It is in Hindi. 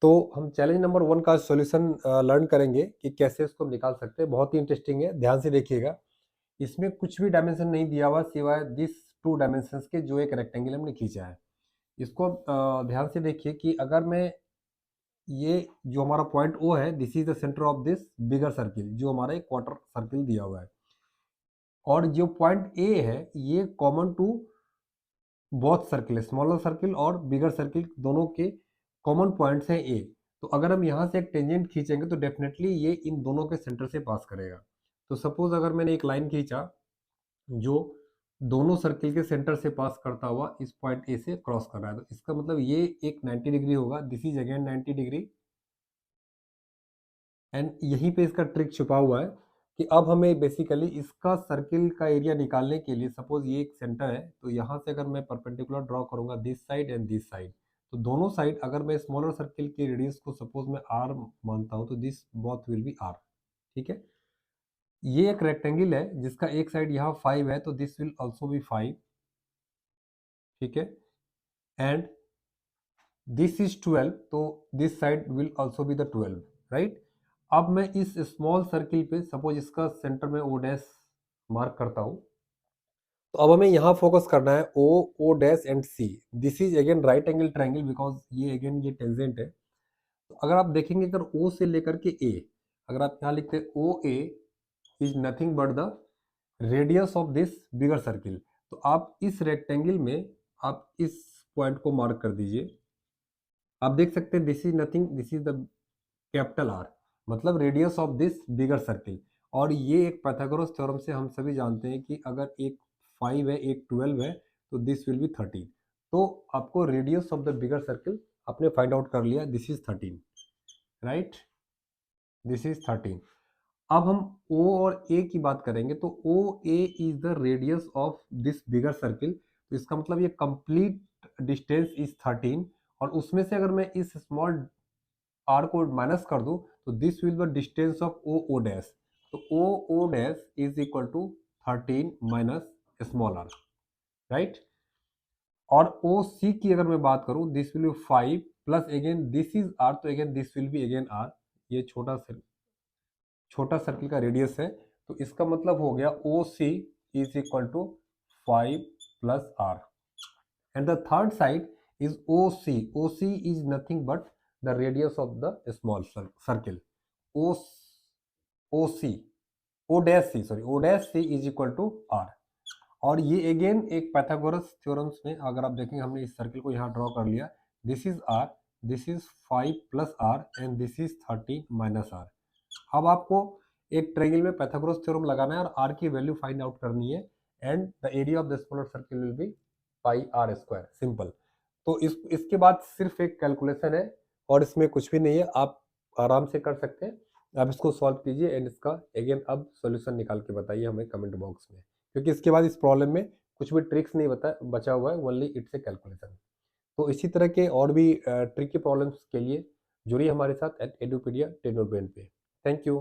तो हम चैलेंज नंबर 1 का सॉल्यूशन लर्न करेंगे कि कैसे इसको हम निकाल सकते हैं। बहुत ही इंटरेस्टिंग है, ध्यान से देखिएगा। इसमें कुछ भी डायमेंशन नहीं दिया हुआ सिवाय दिस 2 डायमेंशंस के, जो एक रेक्टेंगल हमने खींचा है। इसको ध्यान से देखिए कि अगर मैं ये जो हमारा पॉइंट O है, this is the centre of this bigger circle, जो हमारा एक क्वार्टर सर्किल दिया हुआ है, और जो पॉइंट A है ये common to both circle, smaller circle और बिगर सर्किल दोनों के कॉमन पॉइंट्स हैं A। तो अगर हम यहाँ से एक टेंजेंट खींचेंगे तो डेफिनेटली ये इन दोनों के सेंटर से पास करेगा। तो सपोज अगर मैंने एक लाइन खींचा जो दोनों सर्किल के सेंटर से पास करता हुआ इस पॉइंट ए से क्रॉस कर रहा है, तो इसका मतलब ये एक 90 डिग्री होगा, this is again 90 degree. And यहीं पे इसका ट्रिक छुपा हुआ है कि अब हमें बेसिकली इसका सर्किल का एरिया निकालने के लिए, सपोज ये एक सेंटर है, तो यहाँ से अगर मैं परपेंडिकुलर ड्रॉ करूंगा this side and this side, तो दोनों साइड अगर मैं स्मॉलर सर्किल के रेडियस को सपोज मैं आर मानता हूँ, तो this both will be R. ठीक है, ये एक रेक्टेंगल है जिसका एक साइड यहाँ 5 है, तो दिस विल ऑल्सो बी 5। ठीक है, एंड दिस इज 12, तो this side will also be the 12, right. अब मैं इस स्मॉल सर्किल पे सपोज इसका सेंटर में O डैश मार्क करता हूँ, तो अब हमें यहाँ फोकस करना है O dash and C। This is again right angle triangle, because ये अगेन ये टेंजेंट है। तो अगर आप देखेंगे, अगर O से लेकर के A, अगर आप यहाँ लिखते हैं OA is nothing but the radius of this bigger circle, तो आप इस रेक्टेंगल में आप इस पॉइंट को मार्क कर दीजिए। आप देख सकते हैं this is nothing, this is the capital R, मतलब radius of this bigger circle. और ये एक पाइथागोरस थ्योरम से हम सभी जानते हैं कि अगर एक 5 है एक 12 है, तो दिस विल बी 13। तो आपको radius of the bigger circle आपने फाइंड आउट कर लिया, this is 13, right, this is 13। अब हम O और A की बात करेंगे, तो OA is the radius of this bigger circle, तो इसका मतलब ये कंप्लीट डिस्टेंस इज 13, और उसमें से अगर मैं इस स्मॉल r को माइनस कर दूं, तो this will the distance of O dash, तो O dash is equal to 13 minus small r, right. और OC की अगर मैं बात करूं, this will be 5 plus again this is r, तो again this will be again r, ये छोटा सर्किल का रेडियस है, तो इसका मतलब हो गया OC is equal to 5 plus r। And the third side is OC। OC is nothing but the radius of the small circle, O dash C is equal to R। और ये अगेन एक पाइथागोरस थ्योरम्स में अगर आप देखेंगे, हमने इस सर्किल को यहाँ ड्रॉ कर लिया, this is R, this is 5 plus R and this is 13 minus R। अब आपको एक ट्रायंगल में पाइथागोरस थ्योरम लगाना है और R की वैल्यू फाइंड आउट करनी है, and the area of the smaller circle will be pi R square, simple. तो इसके बाद सिर्फ एक कैलकुलेशन है और इसमें कुछ भी नहीं है, आप आराम से कर सकते हैं। आप इसको सॉल्व कीजिए एंड इसका अगेन अब सॉल्यूशन निकाल के बताइए हमें कमेंट बॉक्स में, क्योंकि इसके बाद इस प्रॉब्लम में कुछ भी ट्रिक्स नहीं बचा हुआ है, ओनली इट्स ए कैलकुलेशन। तो इसी तरह के और भी ट्रिकी प्रॉब्लम्स के लिए जुड़िए हमारे साथ एट एडुपीडिया टेक्नोब्रेन पे। Thank you.